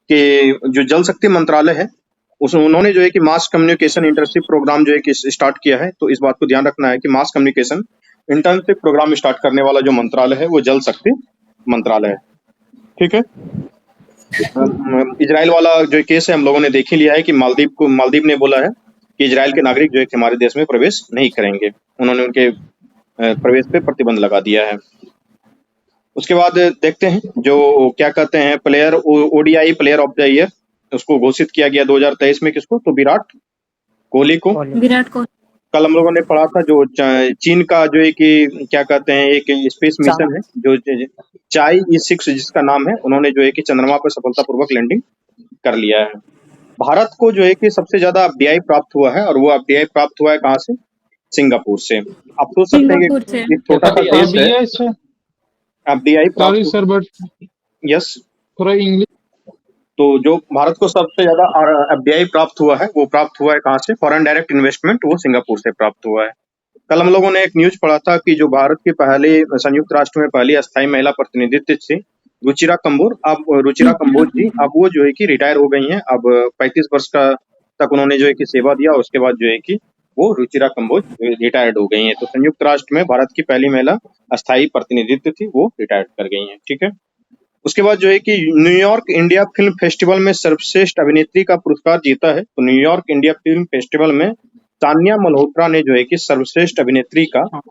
कि जो जल शक्ति मंत्रालय है उन्होंने जो है कि मास कम्युनिकेशन इंटर्नशिप प्रोग्राम जो है कि स्टार्ट किया है। तो इस बात को ध्यान रखना है कि mass communication internship programme start करने वाला जो मंत्रालय है वो जल शक्ति मंत्रालय है। ठीक है। इजराइल वाला जो केस है हम लोगों ने देख ही लिया है कि मालदीव ने बोला है कि इजराइल के नागरिक जो है कि हमारे देश में प्रवेश नहीं करेंगे। उन्होंने उनके प्रवेश पे प्रतिबंध लगा दिया है। उसके बाद देखते हैं जो क्या कहते हैं player ODI player of the year उसको घोषित किया गया 2023 में किसको, तो विराट कोहली को। विराट कोहली। कल हम लोगों ने पढ़ा था जो चीन का जो है कि क्या कहते हैं एक स्पेस मिशन है जो चाई-E6 जिसका नाम है, उन्होंने जो है कि चंद्रमा पर सफलतापूर्वक लैंडिंग कर लिया है। भारत को जो है कि सबसे ज्यादा एफडीआई प्राप्त हुआ है और वो एफडीआई प्राप्त हुआ है कहाँ से, सिंगापुर से। आप सोच सकते हैं कि एक छोटा सा देश है एफडीआई प्राप्त। सॉरी सर बट यस, थोड़ा इंग्लिश। तो जो भारत को सबसे ज्यादा एफडीआई प्राप्त हुआ है वो प्राप्त हुआ है कहाँ से, फॉरेन डायरेक्ट इन्वेस्टमेंट, वो सिंगापुर से प्राप्त हुआ है। कल हम लोगों ने एक न्यूज पढ़ा था कि जो भारत के पहले संयुक्त राष्ट्र में पहली अस्थायी महिला प्रतिनिधित्व थी रुचिरा कंबोज, अब रुचिरा कंबोज जी अब वो जो है कि रिटायर हो गई हैं। अब 35 वर्ष का तक उन्होंने जो है कि सेवा दिया, उसके बाद जो है कि वो रुचिरा कंबोज रिटायर्ड हो गई हैं। तो संयुक्त राष्ट्र में भारत की पहली महिला अस्थायी प्रतिनिधित्व थी, वो रिटायर्ड कर गई हैं। ठीक है। उसके बाद जो है कि न्यूयॉर्क इंडिया फिल्म फेस्टिवल में सर्वश्रेष्ठ अभिनेत्री का पुरस्कार जीता है। तो न्यूयॉर्क इंडिया फिल्म फेस्टिवल में तान्या मल्होत्रा ने जो है कि सर्वश्रेष्ठ अभिनेत्री का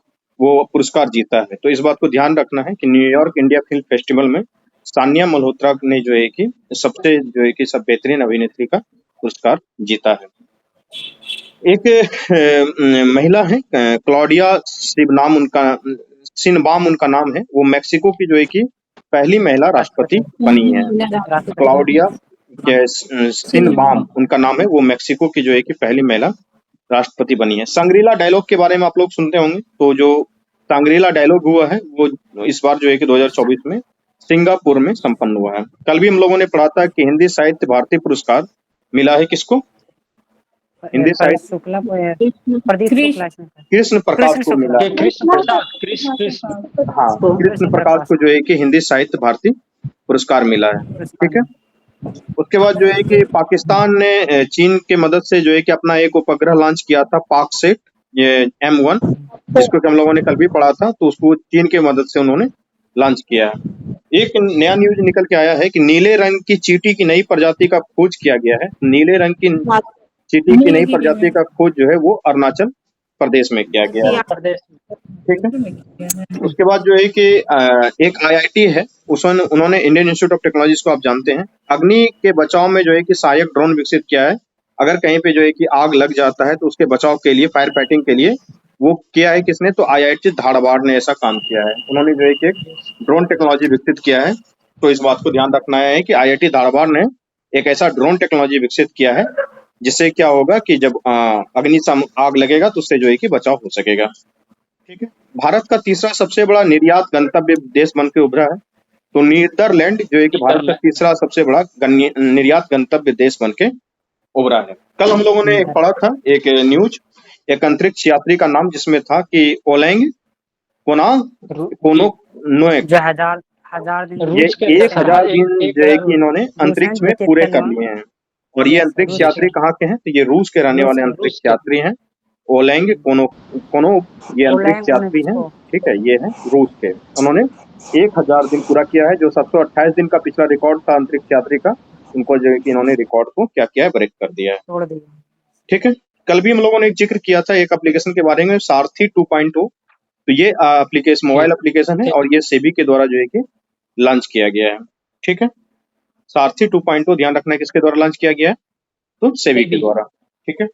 वो पुरस्कार जीता है। तो इस बात को ध्यान रखना है कि न्यूयॉर्क इंडिया फिल्म फेस्टिवल में तान्या मल्होत्रा ने जो है कि सबसे जो है कि सब बेहतरीन अभिनेत्री का पुरस्कार जीता है। एक महिला है क्लॉडिया सिनबाम उनका नाम है, वो मैक्सिको की जो है कि पहली महिला राष्ट्रपति बनी है। क्लॉडिया सिनबाम उनका नाम है, वो मैक्सिको की जो है कि पहली महिला राष्ट्रपति बनी है। सांग्रीला डायलॉग के बारे में आप लोग सुनते होंगे। तो जो सांग्रीला डायलॉग हुआ है वो इस बार जो है कि 2024 में सिंगापुर में संपन्न हुआ है। कल भी हम लोगों ने पढ़ा था कि हिंदी साहित्य भारती पुरस्कार मिला है किसको, हिंदी साहित्य कृष्ण प्रकाश को मिला है। हाँ, कृष्ण प्रकाश को जो है कि हिंदी साहित्य भारती पुरस्कार मिला है। ठीक है। उसके बाद जो है कि पाकिस्तान ने चीन के मदद से जो है कि अपना एक उपग्रह लॉन्च किया था पाकसेट, ये M1, जिसको कि हम लोगों ने कल भी पढ़ा था। तो उसको चीन के मदद से उन्होंने लॉन्च किया है। एक नया न्यूज निकल के आया है कि नीले रंग की चींटी की नई प्रजाति का खोज किया गया है। नीले रंग की चींटी की नई प्रजाति का खोज जो है वो अरुणाचल प्रदेश में किया गया है। ठीक है। उसके बाद जो है कि एक IIT है, उन्होंने इंडियन इंस्टीट्यूट ऑफ टेक्नोलॉजी को आप जानते हैं, अग्नि के बचाव में जो है कि सहायक ड्रोन विकसित किया है। अगर कहीं पे जो है कि आग लग जाता है तो उसके बचाव के लिए, फायर फाइटिंग के लिए वो किया है किसने, तो IIT धारवाड़ ने ऐसा काम किया है। उन्होंने जो है कि एक ड्रोन टेक्नोलॉजी विकसित किया है। तो इस बात को ध्यान रखना है कि IIT धारवाड़ ने एक ऐसा ड्रोन टेक्नोलॉजी विकसित किया है जिससे क्या होगा कि जब अग्नि आग लगेगा तो उससे जो है कि बचाव हो सकेगा। ठीक है। भारत का तीसरा सबसे बड़ा निर्यात गंतव्य देश बन के उभरा है। तो नीदरलैंड जो है कि भारत का तीसरा सबसे बड़ा निर्यात गंतव्य देश बन के उभरा है। कल हम लोगों ने पढ़ा था एक न्यूज, एक अंतरिक्ष यात्री का नाम जिसमें था कि ओलेंग कोनोक, जो हजार दिन ये 1000 दिन जो है कि इन्होंने अंतरिक्ष में पूरे कर लिए हैं। और ये अंतरिक्ष यात्री कहाँ के हैं, तो ये रूस के रहने वाले अंतरिक्ष यात्री हैं। ओलेंग कोनोक ये अंतरिक्ष यात्री हैं। ठीक है, ये है रूस के। उन्होंने 1000 दिन पूरा किया है। जो 728 दिन का पिछला रिकॉर्ड था अंतरिक्ष यात्री का, उनको जो है कि इन्होंने रिकॉर्ड को क्या किया है, ब्रेक कर दिया है। ठीक है। कल भी हम लोगों ने एक जिक्र किया था एक एप्लीकेशन के बारे में, सारथी 2.0। तो ये एप्लीकेशन मोबाइल एप्लीकेशन है और ये सेबी के द्वारा जो है कि लॉन्च किया गया है। ठीक है। सारथी 2.0 ध्यान रखना है किसके द्वारा लॉन्च किया गया है, तो सेबी के द्वारा। ठीक है।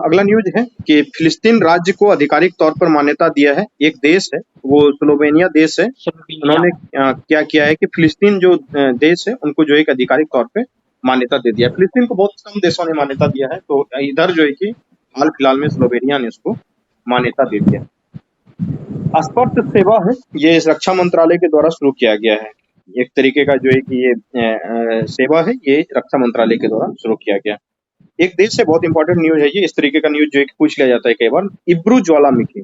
अगला न्यूज है कि फिलिस्तीन राज्य को आधिकारिक तौर पर मान्यता दिया है। एक देश है, वो स्लोवेनिया देश है। उन्होंने क्या किया है कि फिलिस्तीन जो देश है उनको जो एक आधिकारिक तौर पे मान्यता दे दिया। फिलिस्तीन को बहुत कम देशों ने मान्यता दिया है, तो इधर जो है कि हाल फिलहाल में स्लोवेनिया ने उसको मान्यता दे दिया। स्पर्श सेवा है, ये रक्षा मंत्रालय के द्वारा शुरू किया गया है। एक तरीके का जो है कि ये सेवा है, ये रक्षा मंत्रालय के द्वारा शुरू किया गया। एक देश से बहुत इंपॉर्टेंट न्यूज है ये, इस तरीके का न्यूज जो है कि पूछ लिया जाता है कई बार। इबू ज्वालामुखी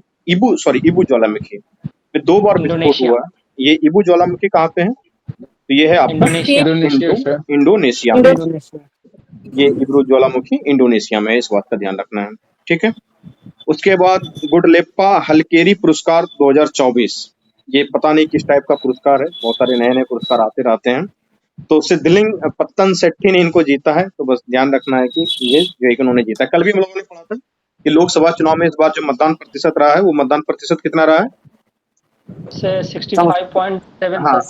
2 बार विस्फोट हुआ है। ये इबू ज्वालामुखी कहाँ पे है, तो ये है आपका इंडोनेशिया सर। इंडोनेशिया में, इंडोनेशिया। ये इब्रू ज्वालामुखी इंडोनेशिया में है, इस बात का ध्यान रखना है। ठीक है, उसके बाद गुडलेप्पा हलकेरी पुरस्कार 2024, ये पता नहीं किस टाइप का पुरस्कार है, बहुत सारे नए नए पुरस्कार आते रहते हैं। तो सिद्धलिंग पत्तन सेट्टी ने इनको जीता है, तो बस ध्यान रखना है कि ये जो है कि उन्होंने जीता है। कल भी हम लोगों ने पढ़ा था कि लोकसभा चुनाव में इस बार जो मतदान प्रतिशत रहा है, वो मतदान प्रतिशत कितना रहा है? 65.7 हाँ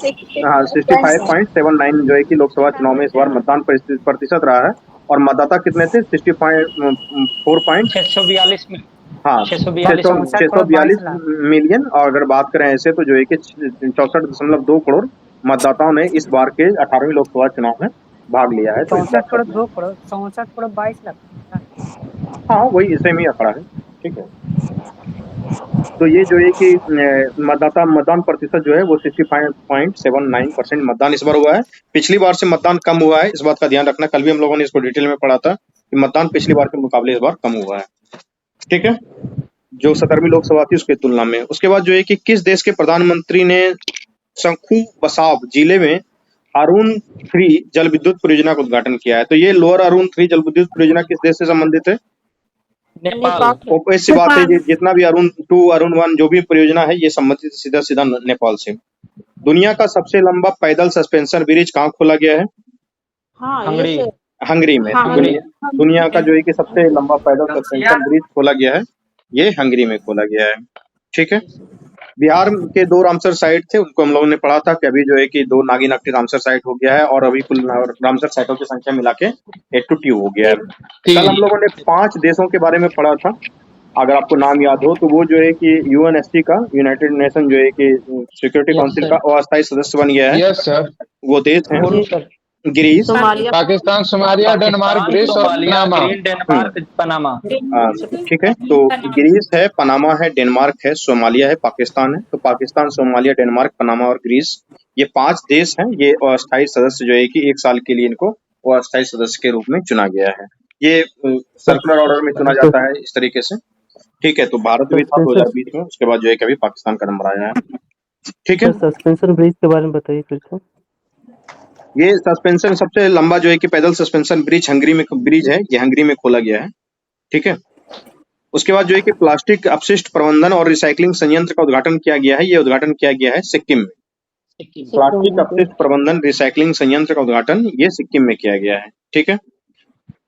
हाँ 65.79 जो है कि लोकसभा चुनाव में इस बार मतदान प्रतिशत रहा है, और मतदाता कितने थे? 642 में हाँ 642 642 मिलियन। और अगर बात करें ऐसे तो जो है कि 64.2 करोड़ मतदाताओं ने इस बार के 18वीं लोकसभा चुनाव में भाग लिया है। तो 64.22 लाख। हाँ वही सेम ही आंकड़ा है। ठीक है, तो ये जो है कि मतदान प्रतिशत जो है वो 65.79% मतदान इस बार हुआ है। पिछली बार से मतदान कम हुआ है, इस बात का ध्यान रखना। कल भी हम लोगों ने इसको डिटेल में पढ़ा था कि मतदान पिछली बार के मुकाबले इस बार कम हुआ है। ठीक है, जो 17वीं लोकसभा थी उसकी तुलना में। उसके बाद जो है कि किस देश के प्रधानमंत्री ने शंखू बसाव जिले में अरुण 3 जल विद्युत परियोजना का उद्घाटन किया है? तो ये लोअर अरुण 3 जल विद्युत परियोजना किस देश से संबंधित है? नेपाल। ऐसी बात है, जितना भी अरुण 2 अरुण 1 जो भी परियोजना है, ये संबंधित सीधा सीधा नेपाल से। दुनिया का सबसे लंबा पैदल सस्पेंशन ब्रिज कहाँ खोला गया है? हंगरी में। दुनिया का जो है कि सबसे लंबा पैदल सस्पेंशन ब्रिज खोला गया है, ये हंगरी में खोला गया है। ठीक है, बिहार के 2 रामसर साइट थे, उनको हम लोगों ने पढ़ा था कि अभी जो है कि 2 नागिन रामसर साइट हो गया है, और अभी कुल रामसर साइटों की संख्या मिला के 82 हो गया है। कल हम लोगों ने 5 देशों के बारे में पढ़ा था, अगर आपको नाम याद हो तो वो जो है कि यूएनएससी का, यूनाइटेड नेशन जो है कि सिक्योरिटी काउंसिल का अस्थायी सदस्य बन गया है। Yes sir. वो देश है Greece, Pakistan, Somalia, Denmark, Greece और पनामा। ठीक है, तो ग्रीस है, पनामा है, डेनमार्क है, सोमालिया है, पाकिस्तान है। तो पाकिस्तान, सोमालिया, डेनमार्क, पनामा और ग्रीस, ये 5 देश हैं। ये अस्थायी सदस्य जो है कि 1 साल के लिए इनको अस्थायी सदस्य के रूप में चुना गया है। ये सर्कुलर ऑर्डर में चुना जाता है इस तरीके से। ठीक है, तो भारत भी था 2020 में, उसके बाद जो है कि अभी पाकिस्तान का नंबर आया है। ठीक है, सस्पेंशन ब्रिज के बारे में बताइए फिर से। ये सस्पेंशन सबसे लंबा जो है कि पैदल सस्पेंशन ब्रिज हंगरी में ब्रिज है, ये हंगरी में खोला गया है। ठीक है, उसके बाद जो है कि प्लास्टिक अपशिष्ट प्रबंधन और रिसाइकलिंग संयंत्र का उद्घाटन किया गया है, ये उद्घाटन किया गया है सिक्किम में। प्लास्टिक अपशिष्ट प्रबंधन रिसाइकलिंग संयंत्र का उद्घाटन ये सिक्किम में किया गया है। ठीक है,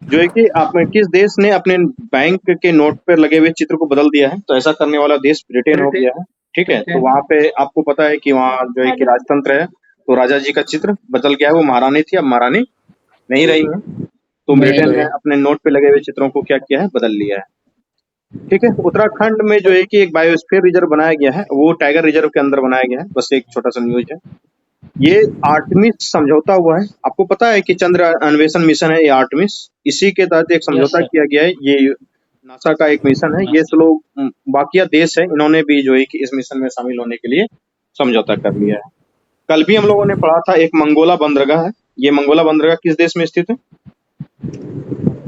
जो है कि आप किस देश ने अपने बैंक के नोट पर लगे हुए चित्र को बदल दिया है? तो ऐसा करने वाला देश ब्रिटेन हो गया है। ठीक है, तो वहां पे आपको पता है कि वहाँ जो है कि राजतंत्र है, तो राजा जी का चित्र बदल गया है, वो महारानी थी, अब महारानी नहीं रही है। तो ब्रिटेन ने अपने नोट पे लगे हुए चित्रों को क्या किया है? बदल लिया है। ठीक है, उत्तराखंड में जो है कि एक बायोस्फीयर रिजर्व बनाया गया है, वो टाइगर रिजर्व के अंदर बनाया गया है। बस एक छोटा सा न्यूज है, ये आर्टमिस समझौता हुआ है। आपको पता है कि चंद्र अन्वेषण मिशन है ये आर्टमिस, इसी के तहत एक समझौता किया गया है। ये नासा का एक मिशन है। ये लोग बाकिया देश है, इन्होंने भी जो है कि इस मिशन में शामिल होने के लिए समझौता कर लिया है। कल भी हम लोगों ने पढ़ा था एक मंगोला बंदरगाह है। ये मंगोला बंदरगाह किस देश में स्थित है?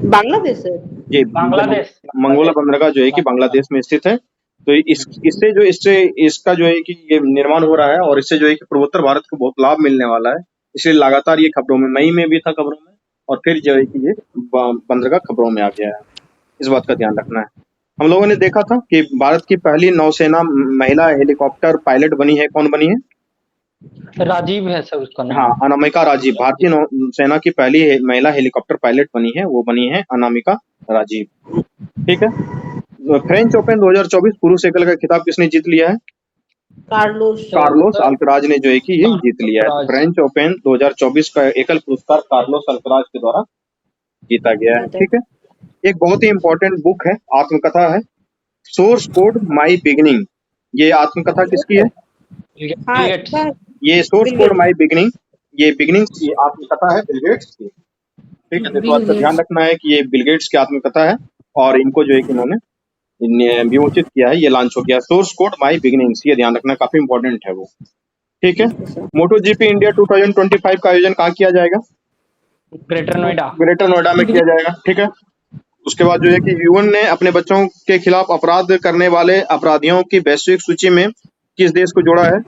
बांग्लादेश है जी, बांग्लादेश। मंगोला बंदरगाह जो है कि बांग्लादेश में स्थित है। तो इसका जो है कि ये निर्माण हो रहा है, और इससे जो है कि पूर्वोत्तर भारत को बहुत लाभ मिलने वाला है। इसलिए लगातार ये खबरों में, मई में भी था खबरों में, और फिर जो है कि ये बंदरगाह खबरों में आ गया है। इस बात का ध्यान रखना है। हम लोगों ने देखा था कि भारत की पहली नौसेना महिला हेलीकॉप्टर पायलट बनी है। कौन बनी है? राजीव है सर उसका नाम। हाँ, अनामिका राजीव। भारतीय नौसेना की पहली महिला हेलीकॉप्टर पायलट बनी है, वो बनी है अनामिका राजीव। ठीक है, फ्रेंच ओपन 2024 पुरुष एकल का खिताब किसने जीत लिया है? कार्लोस अल्कराज ने जो है कि ये जीत लिया है। फ्रेंच ओपन 2024 का एकल पुरस्कार कार्लोस अल्कराज के द्वारा जीता गया है। ठीक है, एक बहुत ही इंपॉर्टेंट बुक है, आत्मकथा है, सोर्स कोड माई बिगिनिंग। ये आत्मकथा किसकी है? ये सोर्स कोड माई बिगिनिंग, ये बिगिनिंग की आत्मकथा है बिल गेट्स की। ठीक है, तो आपको ध्यान रखना है कि ये बिल गेट्स की आत्मकथा है, और इनको जो है कि इन्होंने विमोचित किया है, ये लॉन्च हो गया। सोर्स कोड माई बिगिनिंग्स, ये ध्यान रखना, काफी इंपॉर्टेंट है वो। ठीक है, मोटो जीपी इंडिया 2025 का आयोजन कहाँ किया जाएगा? ग्रेटर नोएडा में किया जाएगा। ठीक है, उसके बाद जो है कि यूएन ने अपने बच्चों के खिलाफ अपराध करने वाले अपराधियों की वैश्विक सूची में किस देश को जोड़ा है?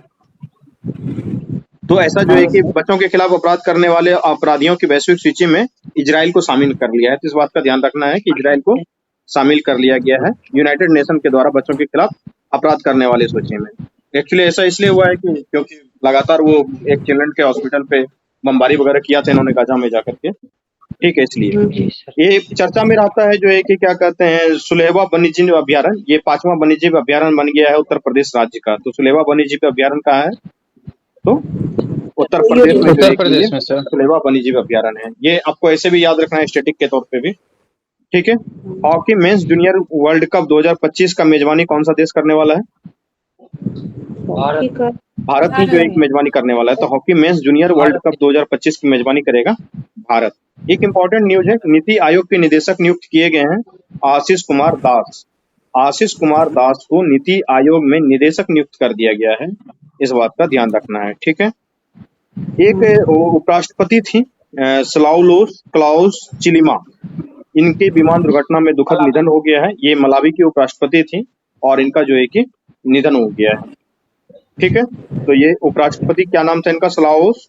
तो ऐसा जो है कि बच्चों के खिलाफ अपराध करने वाले अपराधियों की वैश्विक सूची में इजराइल को शामिल कर लिया है। तो इस बात का ध्यान रखना है कि इजराइल को शामिल कर लिया गया है यूनाइटेड नेशन के द्वारा बच्चों के खिलाफ अपराध करने वाले सूची में। एक्चुअली ऐसा इसलिए हुआ है कि क्योंकि लगातार वो एक चिल्ड्रन के हॉस्पिटल पे बमबारी वगैरह किया था इन्होंने गाजा में जाकर के, ठीक है, इसलिए ये चर्चा में रहता है जो है कि क्या कहते हैं सुलेवा वन्यजीव अभ्यारण्य, ये 5वां वन्यजीव अभ्यारण्य बन गया है उत्तर प्रदेश राज्य का। तो सुलेवा वन्यजीव अभ्यारण्य कहाँ है? तो उत्तर प्रदेश में जो है कि सुलेवा वन्यजीव अभ्यारण्य है। ये आपको ऐसे भी याद रखना है स्टैटिक के तौर पे भी, ठीक है। Hockey mains junior world cup 2025 का मेजबानी कौन सा देश करने वाला है? भारत ही जो एक मेजबानी करने वाला है। तो hockey mains junior world cup 2025 की मेजबानी करेगा भारत। एक इंपॉर्टेंट न्यूज है, नीति आयोग के निदेशक नियुक्त किए गए हैं आशीष कुमार दास। आशीष कुमार दास को नीति आयोग में निदेशक नियुक्त कर दिया गया है, इस बात का ध्यान रखना है, ठीक है। एक उपराष्ट्रपति थी स्लाउलोस क्लाउस चिलिमा, इनके विमान दुर्घटना में दुखद निधन हो गया है। ये मलावी की उपराष्ट्रपति थी और इनका जो है कि निधन हो गया है, ठीक है। तो ये उपराष्ट्रपति क्या नाम था इनका? स्लाउलोस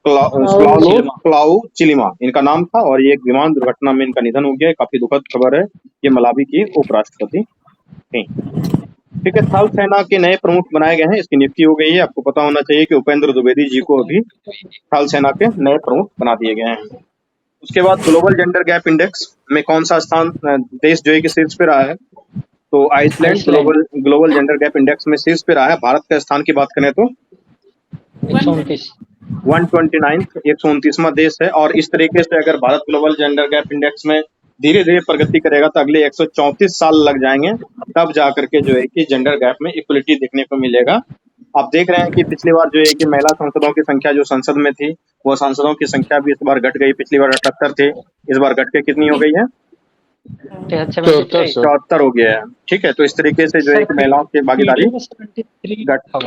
क्लाउ चिलिमा इनका नाम था और ये एक विमान दुर्घटना में इनका निधन हो गया है। काफी दुखद खबर है। ये मलावी की उपराष्ट्रपति थी, ठीक है। थल सेना के नए प्रमुख बनाए गए हैं, इसकी नियुक्ति हो गई है। आपको पता होना चाहिए कि उपेंद्र द्विवेदी जी को अभी थल सेना के नए प्रमुख बना दिए गए हैं। उसके बाद ग्लोबल जेंडर गैप इंडेक्स में कौन सा स्थान देश जो है कि शीर्ष पे रहा है? तो Iceland global gender gap index में शीर्ष पे रहा है। भारत का स्थान की बात करें तो 129वां देश है। और इस तरीके से अगर Bharat global gender gap index में धीरे धीरे प्रगति करेगा तो अगले 134 साल लग जाएंगे, तब जाकर के जो है कि जेंडर गैप में इक्वलिटी देखने को मिलेगा। आप देख रहे हैं कि पिछली बार जो है कि महिला सांसदों की संख्या जो संसद में थी, वो सांसदों की संख्या भी इस बार घट गई। पिछली बार 78 थे, इस बार घट के कितनी हो गई है? 74 हो गया है, ठीक है। तो इस तरीके से जो है कि महिलाओं की भागीदारी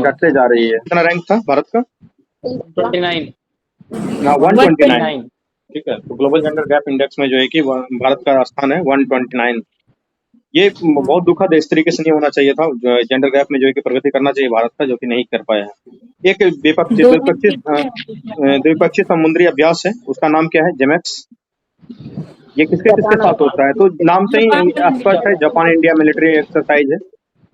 घटते जा रही है। कितना रैंक था भारत का? 129, ठीक है। तो ग्लोबल जेंडर गैप इंडेक्स में जो है कि भारत का स्थान है 129। ये बहुत दुखद है, इस तरीके से नहीं होना चाहिए था। जेंडर गैप में जो है कि प्रगति करना चाहिए भारत का, जो कि नहीं कर पाया है। एक द्विपक्षीय समुद्री अभ्यास है, उसका नाम क्या है? जेमेक्स। ये किसके साथ होता है? तो नाम से ही स्पष्ट है, जापान इंडिया मिलिट्री एक्सरसाइज है,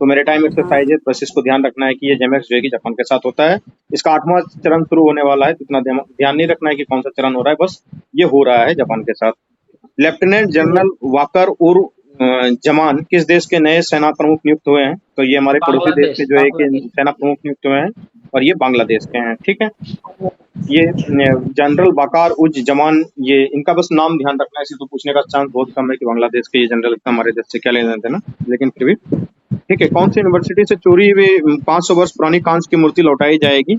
तो मैरीटाइम एक्सरसाइज है। बस इसको ध्यान रखना है कि ये जेमेक्स जो है कि जापान के साथ होता है। इसका 8वां चरण शुरू होने वाला है, तो इतना ध्यान नहीं रखना है कि कौन सा चरण हो रहा है, बस ये हो रहा है जापान के साथ। लेफ्टिनेंट जनरल वाकर उर जमान किस देश के नए सेना प्रमुख नियुक्त हुए हैं? तो ये हमारे पड़ोसी देश के जो है कि सेना प्रमुख नियुक्त हुए हैं और ये बांग्लादेश के हैं, ठीक है। ये जनरल वाकार उज जमान, ये इनका बस नाम ध्यान रखना है, इसी तो पूछने का चांस बहुत कम है कि बांग्लादेश के ये जनरल हमारे देश से क्या लेना देना, लेकिन फिर भी ठीक है। कौन सी यूनिवर्सिटी से चोरी हुई 500 वर्ष पुरानी कांच की मूर्ति लौटाई जाएगी?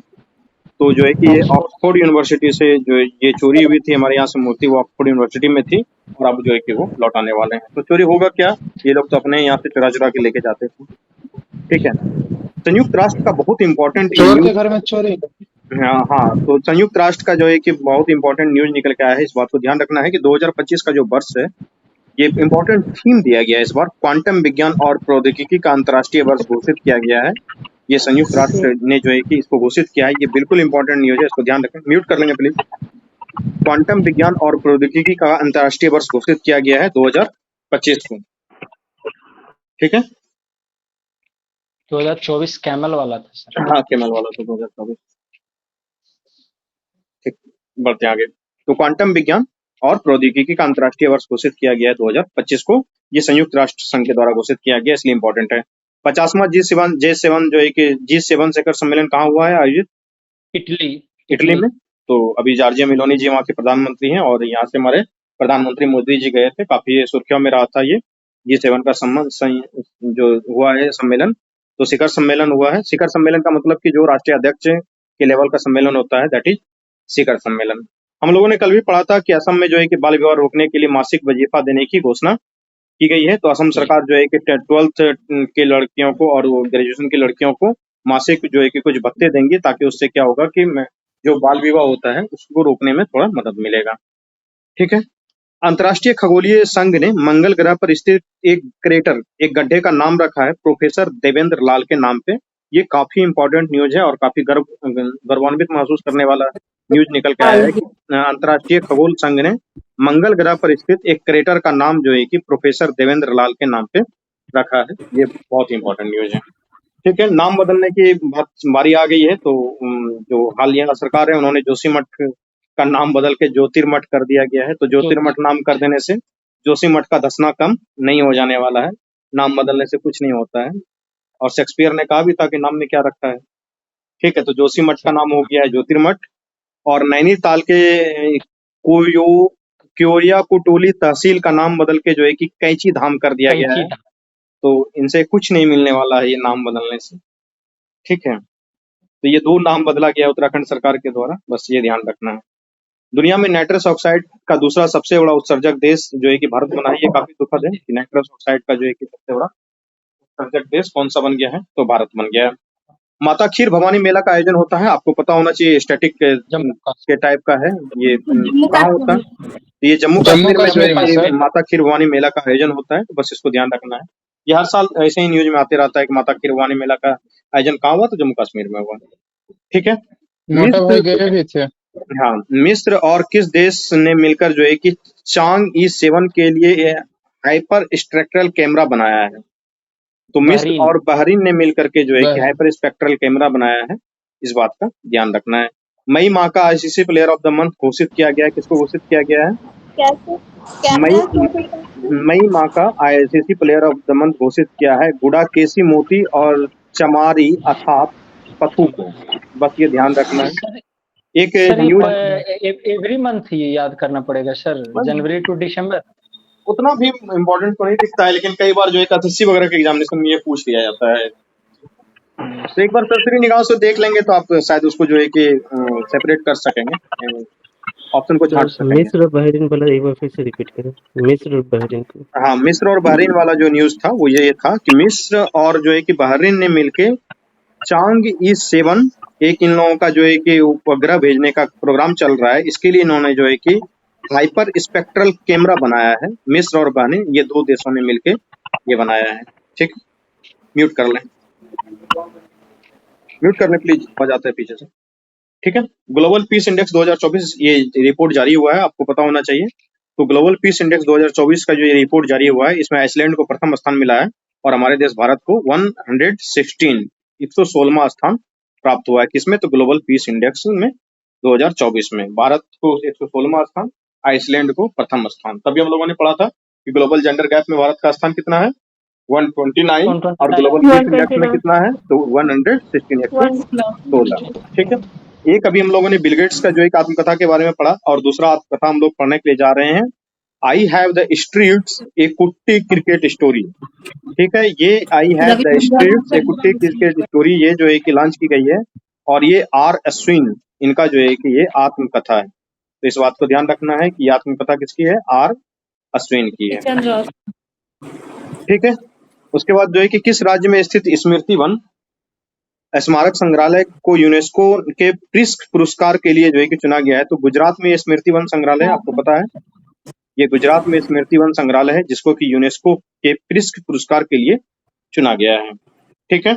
तो जो है कि ये ऑक्सफोर्ड यूनिवर्सिटी से जो ये चोरी हुई थी हमारे यहाँ से मूर्ति, वो ऑक्सफोर्ड यूनिवर्सिटी में थी और अब जो है कि वो लौटाने वाले हैं। तो चोरी होगा क्या? ये लोग तो अपने यहाँ से चुरा के लेके जाते थे, ठीक है। संयुक्त राष्ट्र का बहुत इंपॉर्टेंट घर में चोरी, हाँ, तो संयुक्त राष्ट्र का जो है कि बहुत इंपॉर्टेंट न्यूज निकल के आया है। इस बात को ध्यान रखना है कि 2025 का जो वर्ष है, ये इंपॉर्टेंट थीम दिया गया है इस बार, क्वांटम विज्ञान और प्रौद्योगिकी का अंतर्राष्ट्रीय वर्ष घोषित किया गया है। ये संयुक्त राष्ट्र ने जो है कि इसको घोषित किया है। ये बिल्कुल इंपॉर्टेंट न्यूज है, इसको ध्यान रखें। म्यूट कर लेंगे प्लीज। क्वांटम विज्ञान और प्रौद्योगिकी का अंतर्राष्ट्रीय वर्ष घोषित किया गया है 2025 को, ठीक है। 2024 कैमल वाला था सर। हाँ, कैमल वाला था 2024, ठीक। बढ़ते आगे। तो क्वांटम विज्ञान और प्रौद्योगिकी का अंतर्राष्ट्रीय वर्ष घोषित किया गया है 2025 को। ये संयुक्त राष्ट्र संघ के द्वारा घोषित किया गया, इसलिए इंपॉर्टेंट है। 50वां G7 जो है कि G7 शिखर सम्मेलन कहाँ हुआ है आयोजित? इटली में। तो अभी जॉर्जिया मेलोनी जी वहाँ के प्रधानमंत्री हैं और यहाँ से हमारे प्रधानमंत्री मोदी जी गए थे। काफी सुर्खियों में रहा था ये G7 का जो हुआ है सम्मेलन। तो शिखर सम्मेलन हुआ है। शिखर सम्मेलन का मतलब कि जो राष्ट्रीय अध्यक्ष के लेवल का सम्मेलन होता है, दैट इज शिखर सम्मेलन। हम लोगों ने कल भी पढ़ा था कि असम में जो है कि बाल विवाह रोकने के लिए मासिक वजीफा देने की घोषणा की गई है। तो असम सरकार जो है कि 12th के लड़कियों को और ग्रेजुएशन की लड़कियों को मासिक जो है कि कुछ भत्ते देंगी, ताकि उससे क्या होगा कि जो बाल विवाह होता है उसको रोकने में थोड़ा मदद मिलेगा, ठीक है। अंतर्राष्ट्रीय खगोलीय संघ ने मंगल ग्रह पर स्थित एक क्रेटर, एक गड्ढे का नाम रखा है प्रोफेसर देवेंद्र लाल के नाम पे। ये काफी इंपॉर्टेंट न्यूज है और काफी गर्वान्वित महसूस करने वाला न्यूज निकल के आया है कि अंतर्राष्ट्रीय खगोल संघ ने मंगल ग्रह पर स्थित एक क्रेटर का नाम जो है कि प्रोफेसर देवेंद्र लाल के नाम पे रखा है। ये बहुत ही इंपॉर्टेंट न्यूज है। ठीक है, नाम बदलने की बारी आ गई है। तो जो हालिया सरकार है उन्होंने जोशीमठ का नाम बदल के ज्योतिर्मठ कर दिया गया है। तो ज्योतिर्मठ नाम कर देने से जोशीमठ का धसना कम नहीं हो जाने वाला है। नाम बदलने से कुछ नहीं होता है। और शेक्सपियर ने कहा भी था कि नाम में क्या रखा है। ठीक है, तो जोशीमठ का नाम हो गया है ज्योतिर्मठ। और नैनीताल के कोयो क्योरिया कुटोली तहसील का नाम बदल के जो है कि कैंची धाम कर दिया गया है। तो इनसे कुछ नहीं मिलने वाला है ये नाम बदलने से। ठीक है, तो ये 2 नाम बदला गया उत्तराखंड सरकार के द्वारा, बस ये ध्यान रखना है। दुनिया में नाइट्रस ऑक्साइड का दूसरा सबसे बड़ा उत्सर्जक देश जो है कि भारत बना है। ये काफी दुखद है कि नाइट्रस ऑक्साइड का जो है कि सबसे बड़ा उत्सर्जक देश कौन सा बन गया है, तो भारत बन गया है। माता खीर भवानी मेला का आयोजन होता है, आपको पता होना चाहिए। स्टैटिक के टाइप का है ये। कहाँ होता है? ये जम्मू कश्मीर में जो है कि माता खीर भवानी मेला का आयोजन होता है। तो बस इसको ध्यान रखना है। ये हर साल ऐसे ही न्यूज में आते रहता है कि माता खीर भवानी मेला का आयोजन कहाँ हुआ, तो जम्मू कश्मीर में हुआ। ठीक है, मोटा भाई गए भी थे। हाँ, मिस्र और किस देश ने मिलकर जो है कि चांग E7 के लिए हाइपर स्पेक्ट्रल कैमरा बनाया है? तो मिस्र और बहरीन ने मिलकर के जो है कि हाइपर स्पेक्ट्रल कैमरा बनाया है। इस बात का ध्यान रखना है। मई माह का ICC player of the month घोषित किया गया है। किसको घोषित किया गया है? मई माह का ICC player of the month घोषित किया है गुडाकेशी मोती और चमारी अथाप पथू को। बस ये ध्यान रखना है। एक न्यूज एवरी मंथ ही याद करना पड़ेगा सर, जनवरी टू दिसंबर। उतना भी इम्पोर्टेंट तो नहीं दिखता है, लेकिन कई बार जो है SSC वगैरह के एग्जामिनेशन में ये पूछ लिया जाता है। तो एक बार सरसरी निगाह से देख लेंगे तो आप शायद उसको जो है कि सेपरेट कर सकेंगे, ऑप्शन को छांट सकेंगे। मिस्र और बहरीन वाला एक बार फिर से रिपीट करें। मिस्र और बहरीन को। हाँ, मिस्र और बहरीन वाला जो न्यूज था वो ये था कि मिस्र और जो है कि बहरीन ने मिलके चांग E7 एक इन लोगों का जो है कि उपग्रह भेजने का प्रोग्राम चल रहा है। इसके लिए इन्होंने जो है कि हाइपर स्पेक्ट्रल कैमरा बनाया है। मिस्र और बहरीन ये 2 देशों ने मिलके ये बनाया है। ठीक, म्यूट कर लें, म्यूट कर लें प्लीज, आ जाता है पीछे से। ठीक है, ग्लोबल पीस इंडेक्स 2024 ये रिपोर्ट जारी हुआ है, आपको पता होना चाहिए। तो ग्लोबल पीस इंडेक्स 2024 का जो ये रिपोर्ट जारी हुआ है, इसमें आइसलैंड को प्रथम स्थान मिला है और हमारे देश भारत को 116वां स्थान प्राप्त हुआ है। किसमें? तो ग्लोबल पीस इंडेक्स में 2024 में भारत को 116वां स्थान, आइसलैंड को प्रथम स्थान। तभी हम लोगों ने पढ़ा था कि ग्लोबल जेंडर गैप में भारत का स्थान कितना है, 129, और ग्लोबल पीस इंडेक्स में कितना है, तो 116, 116। ठीक है, एक अभी हम लोगों ने बिल गेट्स का जो एक आत्मकथा के बारे में पढ़ा और दूसरा आत्मकथा हम लोग पढ़ने के लिए जा रहे हैं, आई हैव द स्ट्रीट्स ए कुट्टी क्रिकेट स्टोरी। ठीक है, ये आई हैव द स्ट्रीट्स ए कुट्टी क्रिकेट स्टोरी ये जो है कि लॉन्च की गई है और ये R अश्विन इनका जो है कि ये आत्मकथा है। तो इस बात को ध्यान रखना है कि आत्मकथा किसकी है, R अश्विन की है। ठीक है, उसके बाद जो है कि किस राज्य में स्थित स्मृति वन स्मारक संग्रहालय को यूनेस्को के प्रिस्क पुरस्कार के लिए जो है कि चुना गया है? तो गुजरात में ये स्मृति वन संग्रहालय है, आपको पता है। ये गुजरात में स्मृति वन संग्रहालय है जिसको कि यूनेस्को के प्रिस्क पुरस्कार के लिए चुना गया है। ठीक है,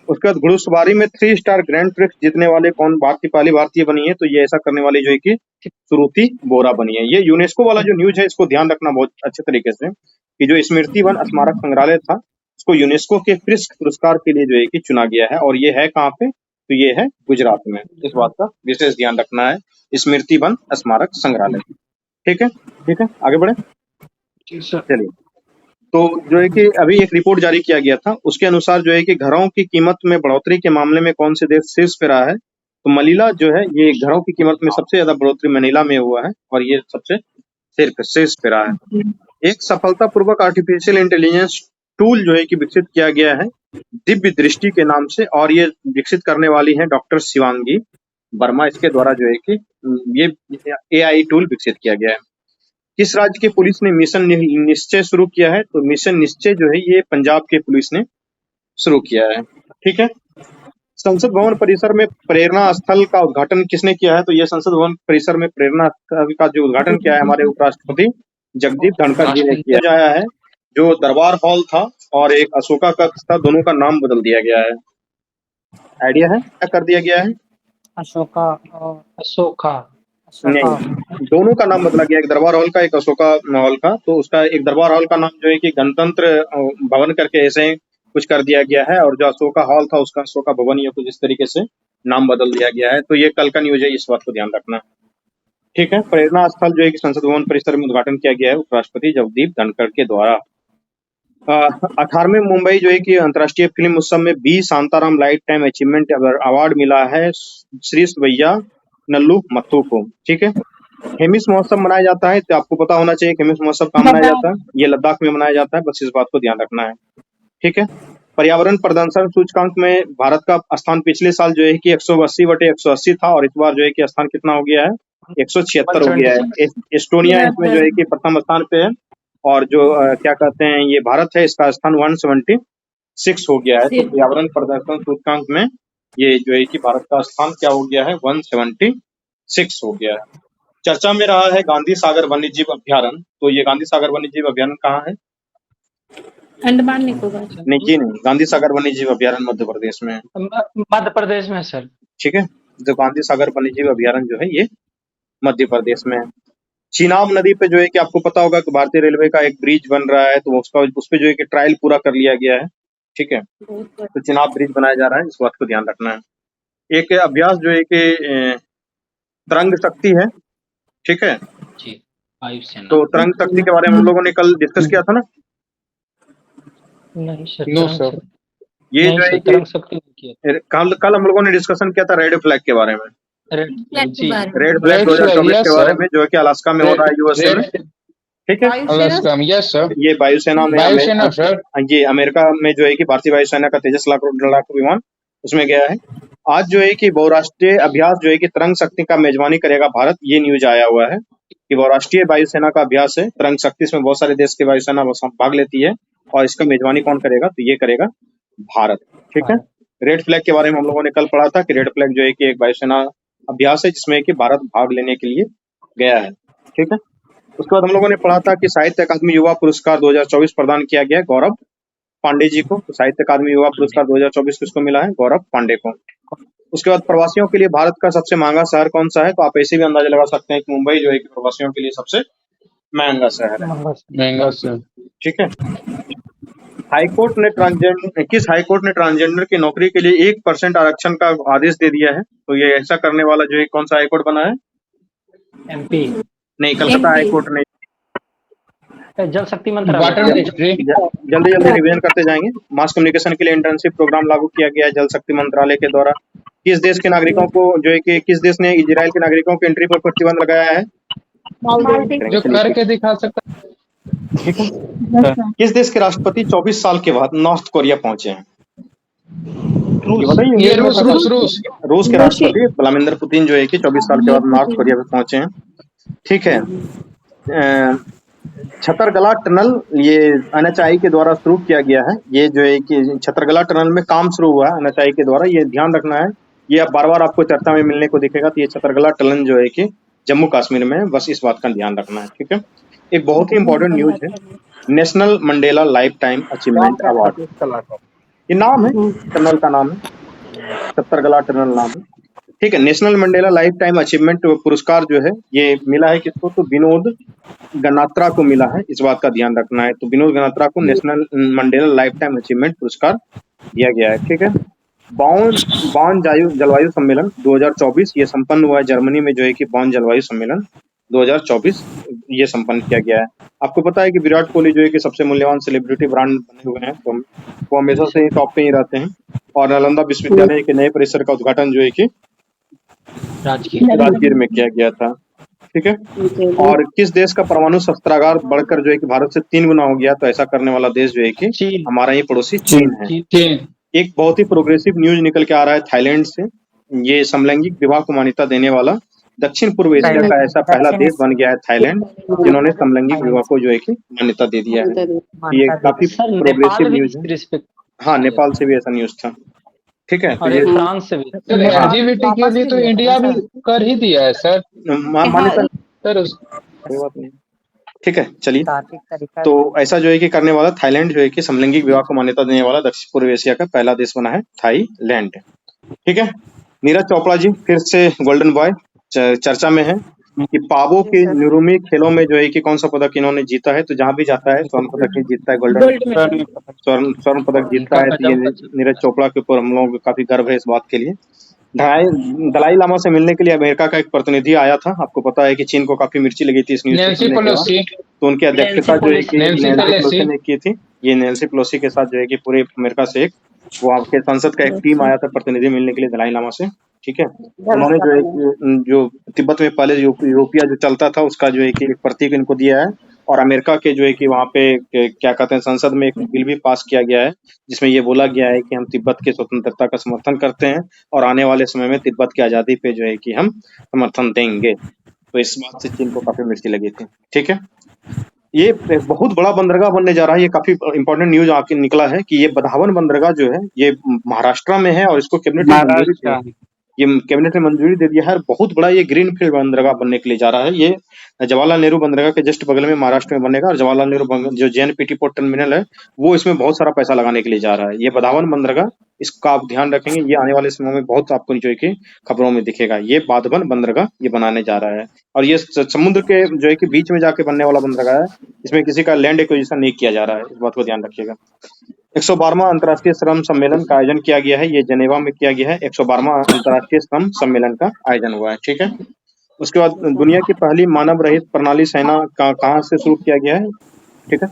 उसके बाद घुड़सवारी में 3 स्टार ग्रैंड प्रिक्स जीतने वाले कौन पहली भारतीय बनी है? तो ये ऐसा करने वाली जो है कि श्रुति बोरा बनी है। ये यूनेस्को वाला जो न्यूज है इसको ध्यान रखना बहुत अच्छे तरीके से कि जो स्मृति वन स्मारक संग्रहालय था उसको यूनेस्को के प्रिस्क पुरस्कार के लिए जो है कि चुना गया है और ये है कहाँ पे? तो ये है गुजरात में। इस बात का विशेष ध्यान रखना है, स्मृति वन स्मारक संग्रहालय। ठीक है, ठीक है, आगे बढ़े। चलिए, तो जो है कि अभी एक रिपोर्ट जारी किया गया था, उसके अनुसार जो है कि घरों की कीमत में बढ़ोतरी के मामले में कौन से देश शीर्ष पे रहा है? तो मनीला जो है ये घरों की कीमत में सबसे ज्यादा बढ़ोतरी मनीला में हुआ है और ये सबसे शीर्ष पे रहा है। एक सफलतापूर्वक आर्टिफिशियल इंटेलिजेंस टूल जो है कि विकसित किया गया है दिव्य दृष्टि के नाम से और ये विकसित करने वाली है डॉक्टर शिवांगी वर्मा। इसके द्वारा जो है कि ये AI टूल विकसित किया गया है। किस राज्य की पुलिस ने मिशन निश्चय शुरू किया है? तो मिशन निश्चय जो है ये पंजाब के पुलिस ने शुरू किया है। ठीक है, संसद भवन परिसर में प्रेरणा स्थल का उद्घाटन किसने किया है? तो ये संसद भवन परिसर में प्रेरणा स्थल का जो उद्घाटन किया है हमारे उपराष्ट्रपति जगदीप धनखड़ जी ने किया जाया है। जो दरबार हॉल था और एक अशोका कक्ष था, दोनों का नाम बदल दिया गया है। आइडिया है क्या कर दिया गया है? अशोका और अशोका। अशोका नहीं, दोनों का नाम बदला गया, एक दरबार हॉल का, एक अशोका हॉल का। तो उसका एक दरबार हॉल का नाम जो है कि गणतंत्र भवन करके ऐसे कुछ कर दिया गया है, और जो अशोका हॉल था उसका अशोका भवन या कुछ इस तरीके से नाम बदल दिया गया है। तो ये कल का न्यूज है, इस बात को ध्यान रखना। ठीक है। प्रेरणा स्थल जो है कि संसद भवन परिसर में उद्घाटन किया गया है उपराष्ट्रपति जगदीप धनखड़ के द्वारा। 18वें मुंबई जो है कि अंतर्राष्ट्रीय फिल्म उत्सव में B Shantaram life time achievement award मिला है श्री भैया नल्लू मत्थू को। ठीक है। हेमिस महोत्सव मनाया जाता है, तो आपको पता होना चाहिए कि हेमिस महोत्सव कहाँ मनाया जाता है, ये लद्दाख में मनाया जाता है, बस इस बात को ध्यान रखना है। ठीक है। पर्यावरण प्रदर्शन सूचकांक में भारत का स्थान पिछले साल जो है कि 180/180 था, और इस बार जो है कि स्थान कितना हो गया है, 176 हो गया है। एस्टोनिया इसमें जो है कि प्रथम स्थान पे है, और जो क्या कहते हैं ये भारत है, इसका स्थान 176 हो गया है। तो पर्यावरण प्रदर्शन सूचकांक में ये जो है कि भारत का स्थान क्या हो गया है, 176 हो गया है। चर्चा में रहा है गांधी सागर वन्यजीव अभ्यारण्य। तो ये गांधी सागर वन्यजीव अभ्यारण्य कहाँ है? अंडमान निकोबार। नहीं जी नहीं, गांधी सागर वन्यजीव अभ्यारण्य मध्य प्रदेश में है। मध्य प्रदेश में सर। ठीक है। जो गांधी सागर वन्यजीव अभ्यारण्य जो है ये मध्य प्रदेश में है। चिनाब नदी पे जो है कि आपको पता होगा कि भारतीय रेलवे का एक ब्रिज बन रहा है, तो उस पे जो है कि ट्रायल पूरा कर लिया गया है। ठीक है। तो चिनाब ब्रिज बनाया जा रहा है, इस बात को ध्यान रखना है। एक अभ्यास जो है कि तरंग शक्ति है। ठीक है। जी, वायुसेना। तो तरंग शक्ति के बारे में हम लोगों ने कल डिस्कस किया था ना। नहीं सर, नो तरंग सर। शक्ति ये नहीं जो है सर, कि तरंग शक्ति नहीं किया। कल हम लोगों ने डिस्कशन किया था रेड फ्लैग के बारे में। जी, red flag red flag 2024 yes के बारे सर। में, जो है कि अलास्का में हो रहा है, यूएसए में। रेड ठीक है। अलास्का में यस सर। ये वायुसेना में वायुसेना सर। ये अमेरिका में जो है कि भारतीय वायुसेना का तेजस लड़ाकू विमान उसमें गया है। आज जो है कि बहुराष्ट्रीय अभ्यास जो है कि तरंग शक्ति का मेजबानी करेगा भारत, ये न्यूज आया हुआ है कि बहुराष्ट्रीय वायुसेना का अभ्यास है तरंग शक्ति। इसमें बहुत सारे देश की वायुसेना भाग लेती है, और इसका मेजबानी कौन करेगा, तो ये करेगा भारत। ठीक है। रेड फ्लैग के बारे में हम लोगों ने कल पढ़ा था कि रेड फ्लैग जो है कि एक वायुसेना अभ्यास है जिसमें कि भारत भाग लेने के लिए गया है। ठीक है। उसके बाद हम लोगों ने पढ़ा था कि साहित्य अकादमी युवा पुरस्कार 2024 प्रदान किया गया गौरव पांडे जी को। तो साहित्य अकादमी युवा पुरस्कार 2024 किसको मिला है, गौरव पांडे को। उसके बाद प्रवासियों के लिए भारत का सबसे महंगा शहर कौन सा है, तो आप ऐसे भी अंदाजा लगा सकते हैं कि मुंबई जो है कि प्रवासियों के लिए सबसे महंगा शहर है। महंगा सर। ठीक है। किस हाईकोर्ट ने ट्रांसजेंडर की नौकरी के लिए 1% आरक्षण का आदेश दे दिया है, तो ये ऐसा करने वाला जो है कौन सा हाईकोर्ट बना है? एमपी। नहीं, कलकत्ता हाईकोर्ट ने। जल शक्ति वाटर मंत्रालय। मिनिस्ट्री। जल्दी जल्दी रिवीजन करते जाएंगे। मास कम्युनिकेशन के लिए इंटर्नशिप प्रोग्राम लागू किया गया है जल शक्ति मंत्रालय के द्वारा। किस देश के नागरिकों को जो है कि किस देश ने इजराइल के नागरिकों की एंट्री पर प्रतिबंध लगाया है? जो करके दिखा सकता। ठीक है। किस देश के राष्ट्रपति 24 साल के बाद नॉर्थ कोरिया पहुंचे हैं? ये बताइए। ये रूस के राष्ट्रपति व्लादिमीर पुतिन जो है कि 24 साल के बाद नॉर्थ कोरिया में पहुंचे हैं। ठीक है। छतरगला टनल ये एनएचआई के द्वारा शुरू किया गया है। ये जो है कि छतरगला टनल में काम शुरू हुआ है एनएचआई के द्वारा, ये ध्यान रखना है। ये अब बार बार आपको चर्चा में मिलने को दिखेगा। तो ये छतरगला टनल जो है कि जम्मू कश्मीर में है, बस इस बात का ध्यान रखना है। ठीक है। एक बहुत ही इंपॉर्टेंट न्यूज है, national Mandela life time achievement award. ये नाम है, टनल का नाम है, छतरगला टनल नाम है। ठीक है। National Mandela life time achievement पुरस्कार जो है ये मिला है किसको, तो विनोद गनात्रा को मिला है, इस बात का ध्यान रखना है। तो विनोद गनात्रा को national Mandela life time achievement पुरस्कार दिया गया है। ठीक है। बॉन जलवायु सम्मेलन 2024 ये संपन्न हुआ है जर्मनी में, जो है कि बॉन जलवायु सम्मेलन 2024 ये संपन्न किया गया है। आपको पता है कि विराट कोहली जो है कि सबसे मूल्यवान सेलिब्रिटी ब्रांड बने हुए हैं, तो वो हमेशा से ही टॉप पे ही रहते हैं। और नालंदा विश्वविद्यालय के नए परिसर का उद्घाटन जो है कि राजगीर में किया गया था। ठीक है। और किस देश का परमाणु शस्त्रागार बढ़कर जो है कि भारत से 3 गुना हो गया, तो ऐसा करने वाला देश जो है कि हमारा ही पड़ोसी चीन है। एक बहुत ही प्रोग्रेसिव न्यूज निकल के आ रहा है थाईलैंड से। ये समलैंगिक विवाह को मान्यता देने वाला दक्षिण पूर्व एशिया का ऐसा पहला देश बन गया है थाईलैंड, जिन्होंने समलैंगिक विवाह को जो है कि मान्यता दे दिया है। ये काफी प्रोग्रेसिव न्यूज है। हाँ, नेपाल से भी ऐसा न्यूज था। ठीक है। और फ्रांस से भी। एलजीबीटी के लिए तो इंडिया भी कर ही दिया है सर, मान्यता सर कोई बात नहीं। ठीक है। चलिए, तो ऐसा जो है कि करने वाला थाईलैंड जो है कि समलैंगिक विवाह को मान्यता देने वाला दक्षिण पूर्व एशिया का पहला देश बना है थाईलैंड। ठीक है। नीरज चोपड़ा जी फिर से गोल्डन बॉय चर्चा में है कि पावो के न्यूरोमी खेलों में जो है कि कौन सा पदक इन्होंने जीता है, तो जहां भी जाता है स्वर्ण पदक ही जीतता है, गोल्डन गोल्ड मेडल। स्वर्ण पदक जीतता है। तो ये नीरज चोपड़ा के ऊपर हम लोगों को काफी गर्व है इस बात के लिए। दलाई लामा से मिलने के लिए अमेरिका का एक प्रतिनिधि आया था। आपको पता है कि चीन को काफी मिर्ची लगी थी इस न्यूज को नेल्सी सुनने के बाद, पेलोसी तो उनकी अध्यक्षता जो है कि नेल्सी नैन्सी पेलोसी पेलोसी ने की थी। ये नैन्सी पेलोसी के साथ जो है कि पूरे अमेरिका से एक वो आपके संसद का एक टीम आया था प्रतिनिधि मिलने के लिए दलाई लामा से। ठीक है, उन्होंने जो है कि जो तिब्बत में पहले यूरोपिया जो चलता था उसका जो है कि एक प्रतीक इनको दिया है, और अमेरिका के जो है कि वहाँ पे क्या कहते हैं संसद में एक बिल भी पास किया गया है जिसमें ये बोला गया है कि हम तिब्बत की स्वतंत्रता का समर्थन करते हैं और आने वाले समय में तिब्बत की आजादी पे जो है कि हम समर्थन देंगे। तो इस बात से चीन को काफी मिर्ची लगी थी। ठीक है, ये बहुत बड़ा बंदरगाह बनने जा रहा है। ये काफी इंपॉर्टेंट न्यूज आके निकला है कि ये बधावन बंदरगाह जो है ये महाराष्ट्र में है और इसको कैबिनेट ने मंजूरी दी है। ये कैबिनेट ने मंजूरी दे दिया है। बहुत बड़ा ये ग्रीन फील्ड बंदरगाह बनने के लिए जा रहा है। ये जवाहरलाल नेहरू बंदरगाह के जस्ट बगल में महाराष्ट्र में बनेगा, और जवाहरलाल नेहरू जो जेएनपीटी पोर्ट टर्मिनल है वो इसमें बहुत सारा पैसा लगाने के लिए जा रहा है। ये बधावन बंदरगाह, इसका आप ध्यान रखेंगे, ये आने वाले समय में बहुत आपको जो है कि खबरों में दिखेगा। ये बाधवन बंदरगाह ये बनाने जा रहा है, और ये समुद्र के जो है कि बीच में जाके बनने वाला बंदरगाह है। इसमें किसी का लैंड एक्विजिशन नहीं किया जा रहा है, इस बात को ध्यान रखिएगा। 112वां अंतर्राष्ट्रीय श्रम सम्मेलन का आयोजन किया गया है। ये जेनेवा में किया गया है। 112वां अंतर्राष्ट्रीय श्रम सम्मेलन का आयोजन हुआ है। ठीक है, उसके बाद दुनिया की पहली मानव रहित प्रणाली सेना का कहाँ से शुरू किया गया है। ठीक है,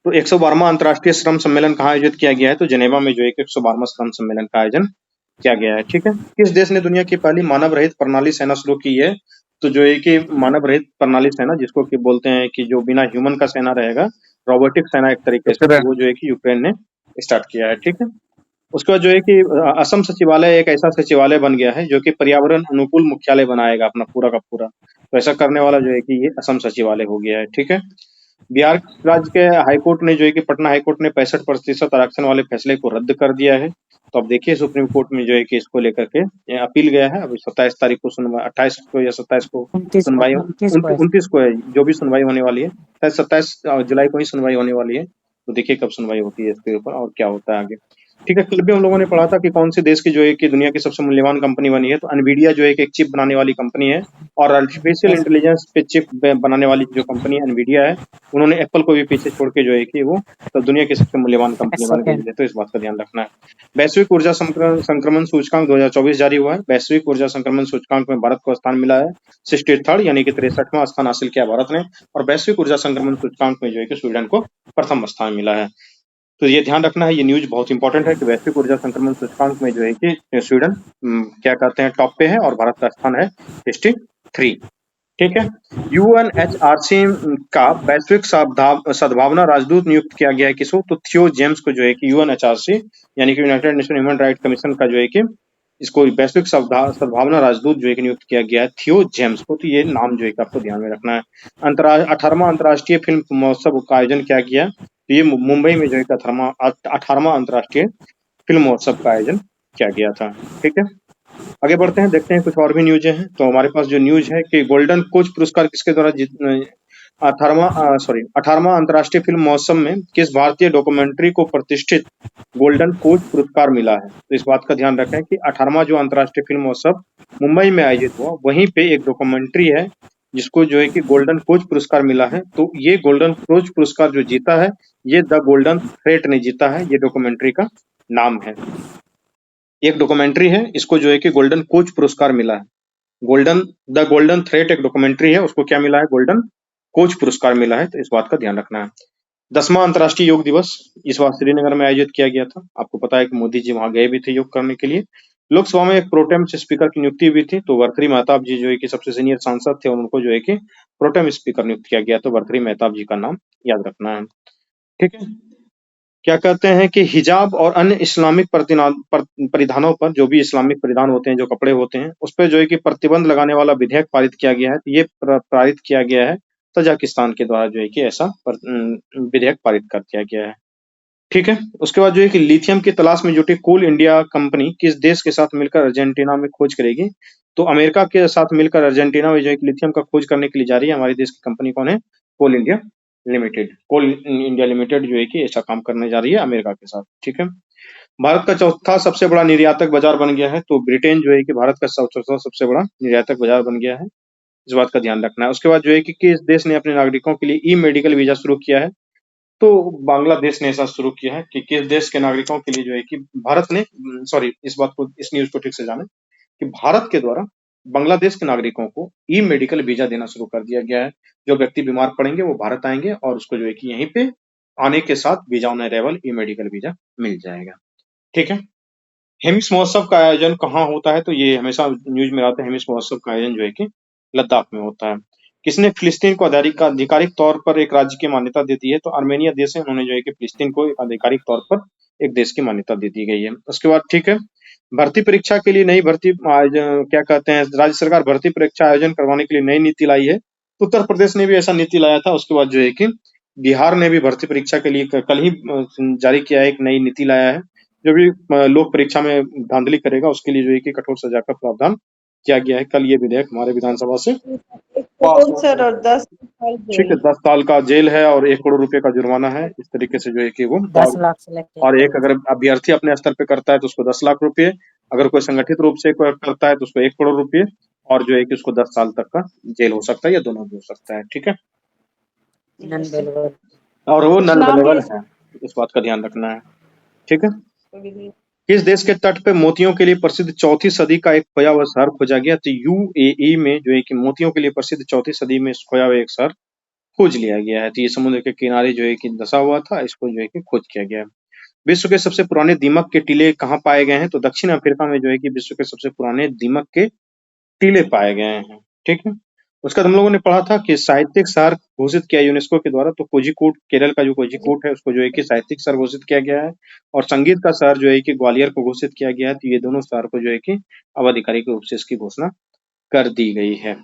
तो 112वां अंतर्राष्ट्रीय श्रम सम्मेलन कहाँ आयोजित किया गया है, तो जेनेवा में जो है 112वां श्रम सम्मेलन का आयोजन किया गया है। ठीक है, किस देश ने दुनिया की पहली मानव रहित प्रणाली सेना शुरू की है, तो जो है कि मानव रहित प्रणाली सेना जिसको कि बोलते हैं कि जो बिना ह्यूमन का सेना रहेगा, रोबोटिक सेना एक तरीके से, वो जो है कि यूक्रेन ने स्टार्ट किया है। ठीक है, उसके बाद जो है कि असम सचिवालय एक ऐसा सचिवालय बन गया है जो कि पर्यावरण अनुकूल मुख्यालय बनाएगा अपना पूरा का पूरा। तो ऐसा करने वाला जो है कि ये असम सचिवालय हो गया है। ठीक है, बिहार राज्य के हाईकोर्ट ने जो है कि पटना हाईकोर्ट ने 65% आरक्षण वाले फैसले को रद्द कर दिया है। तो अब देखिए सुप्रीम कोर्ट में जो है कि इसको लेकर के अपील गया है। अभी 27 तारीख को सुनवाई, 28 को या 27 को सुनवाई, 29 को है जो भी सुनवाई होने वाली है। 27 जुलाई को ही सुनवाई होने वाली है। तो देखिए कब सुनवाई होती है इसके ऊपर और क्या होता है आगे। ठीक है, कल भी हम लोगों ने पढ़ा था कि कौन से देश की जो है कि दुनिया की सबसे मूल्यवान कंपनी बनी है, तो एनवीडिया जो है एक चिप बनाने वाली कंपनी है, और आर्टिफिशियल इंटेलिजेंस पे चिप बनाने वाली जो कंपनी एनवीडिया है, उन्होंने एप्पल को भी पीछे छोड़ के जो है कि वो तो दुनिया की सबसे मूल्यवान कंपनी बन गई है। तो इस बात का ध्यान रखना है। वैश्विक ऊर्जा संक्रमण सूचकांक 2024 जारी हुआ है। वैश्विक ऊर्जा संक्रमण सूचकांक में भारत को स्थान मिला है 63rd, यानी कि 63वां स्थान हासिल किया भारत ने, और वैश्विक ऊर्जा संक्रमण सूचकांक में जो है कि स्वीडन को प्रथम स्थान मिला है। तो ये ध्यान रखना है, ये न्यूज बहुत इंपॉर्टेंट है कि वैश्विक ऊर्जा संक्रमण सूचकांक में जो है कि स्वीडन क्या कहते हैं टॉप पे है और भारत का स्थान है 63। ठीक है, यूएनएचआरसी का वैश्विक सद्भावना राजदूत नियुक्त किया गया है किसको, तो थियो जेम्स को जो है कि यूएनएचआरसी यानी कि United nation human right commission का जो है कि इसको वैश्विक सद्भावना राजदूत जो है कि नियुक्त किया गया है थियो जेम्स को। तो ये नाम जो है कि आपको ध्यान में रखना है। 18वां अंतर्राष्ट्रीय फिल्म महोत्सव का आयोजन किया गया। तो ये मुंबई में जो है 18वां अंतर्राष्ट्रीय फिल्म महोत्सव का आयोजन किया गया था। ठीक है, आगे बढ़ते हैं, देखते हैं कुछ और भी न्यूज हैं। तो हमारे पास जो न्यूज है कि गोल्डन कोच पुरस्कार किसके द्वारा 18वां अंतर्राष्ट्रीय फिल्म महोत्सव में किस भारतीय डॉक्यूमेंट्री को प्रतिष्ठित गोल्डन कोच पुरस्कार मिला है। तो इस बात का ध्यान रखें कि 18वां जो अंतर्राष्ट्रीय फिल्म महोत्सव मुंबई में आयोजित हुआ, वहीं पे एक डॉक्यूमेंट्री है जिसको जो है कि गोल्डन कोच पुरस्कार मिला है। तो ये गोल्डन कोच पुरस्कार जो जीता है, ये द गोल्डन थ्रेड ने जीता है। ये डॉक्यूमेंट्री का नाम है, एक डॉक्यूमेंट्री है, इसको जो है कि गोल्डन कोच पुरस्कार मिला है। द गोल्डन थ्रेड एक डॉक्यूमेंट्री है, उसको क्या मिला है, गोल्डन कोच पुरस्कार मिला है। तो इस बात का ध्यान रखना है। 10वां अंतर्राष्ट्रीय योग दिवस इस बार श्रीनगर में आयोजित किया गया था। आपको पता है कि मोदी जी वहां गए भी थे योग करने के लिए। लोकसभा में एक प्रोटेम स्पीकर की नियुक्ति हुई थी। तो भर्तृहरि महताब जी जो है कि सबसे सीनियर सांसद थे, उनको जो है कि प्रोटेम स्पीकर नियुक्त किया गया। तो भर्तृहरि महताब जी का नाम याद रखना है। ठीक है, क्या कहते हैं कि हिजाब और अन्य इस्लामिक परिधानों पर, जो भी इस्लामिक परिधान होते हैं, जो कपड़े होते हैं, उस पर जो है कि प्रतिबंध लगाने वाला विधेयक पारित किया गया है। तो ये पारित किया गया है तजाकिस्तान के द्वारा जो है कि ऐसा विधेयक पारित कर दिया गया है। ठीक है, उसके बाद जो है कि लिथियम की तलाश में जुटी कोल इंडिया कंपनी किस देश के साथ मिलकर अर्जेंटीना में खोज करेगी। तो अमेरिका के साथ मिलकर अर्जेंटीना में जो है कि लिथियम का खोज करने के लिए जा रही है। हमारे देश की कंपनी कौन है, कोल इंडिया लिमिटेड जो है कि ऐसा काम करने जा रही है अमेरिका के साथ। ठीक है, भारत का चौथा सबसे बड़ा निर्यातक बाजार बन गया है। तो ब्रिटेन जो है कि भारत का चौथा सबसे बड़ा निर्यातक बाजार बन गया है, इस बात का ध्यान रखना है। उसके बाद जो है कि किस देश ने अपने नागरिकों के लिए ई मेडिकल वीजा शुरू किया है? तो बांग्लादेश ने ऐसा शुरू किया है कि किस देश के नागरिकों के लिए जो है कि भारत ने सॉरी इस बात को इस न्यूज को ठीक से जाने कि भारत के द्वारा बांग्लादेश के नागरिकों को ई मेडिकल वीजा देना शुरू कर दिया गया है। जो व्यक्ति बीमार पड़ेंगे वो भारत आएंगे और उसको जो है कि यहीं पे आने के साथ visa on arrival e medical visa मिल जाएगा। ठीक है। हेमिस महोत्सव का आयोजन कहाँ होता है? तो ये हमेशा न्यूज में आता है। हेमिस महोत्सव का आयोजन जो है कि लद्दाख में होता है। किसने फिलिस्तीन को आधिकारिक तौर पर एक राज्य की मान्यता दे दी है? तो आर्मेनिया देश है, उन्होंने जो है कि फिलिस्तीन को एक आधिकारिक तौर पर एक देश की मान्यता दे दी गई है। उसके बाद ठीक है, भर्ती परीक्षा के लिए नई भर्ती क्या कहते हैं, राज्य सरकार भर्ती परीक्षा आयोजन करवाने के लिए नई नीति लाई है। तो उत्तर प्रदेश ने भी ऐसा नीति लाया था। उसके बाद जो है कि बिहार ने भी भर्ती परीक्षा के लिए कल ही जारी किया है, एक नई नीति लाया है। जो भी लोक परीक्षा में धांधली करेगा उसके लिए जो है कि कठोर सजा का प्रावधान किया गया है। कल ये विधेयक हमारे विधानसभा से पास हुआ। सर और 10 साल ठीक है, 10 साल का जेल है और 1 करोड़ रुपए का जुर्माना है। इस तरीके से जो है कि वो 10 लाख से लेके और एक अगर अभ्यर्थी अपने स्तर पे करता है तो उसको 10 लाख रुपए, अगर कोई संगठित रूप से कोई करता है तो उसको 1 करोड़ रुपए और जो है कि उसको 10 साल तक का जेल हो सकता है या दोनों भी हो सकता है। ठीक है, नन बेलवर और वो नॉन इस्लाम अवेलेबल के है, इस बात का ध्यान रखना है। ठीक है। किस देश के तट पे मोतियों के लिए प्रसिद्ध चौथी सदी का एक खोया हुआ शहर खोजा गया? तो यूएई में जो है कि मोतियों के लिए प्रसिद्ध चौथी सदी में खोया हुआ एक शहर खोज लिया गया है। तो ये समुद्र के किनारे जो है कि दसा हुआ था, इसको जो है कि खोज किया गया है। विश्व के सबसे पुराने दीमक के टीले कहाँ पाए गए हैं? तो दक्षिण अफ्रीका में जो है कि विश्व के सबसे पुराने दीमक के टीले पाए गए हैं। ठीक है। उसका हम लोगों ने पढ़ा था कि साहित्यिक शहर घोषित किया यूनेस्को के द्वारा। तो कोझिकोड, केरल का जो कोझिकोड है उसको जो है कि साहित्यिक शहर घोषित किया गया है और संगीत का शहर जो है कि ग्वालियर को घोषित किया गया है। तो ये दोनों शहर को जो है कि अब आधिकारिक रूप से इसकी घोषणा कर दी गई है।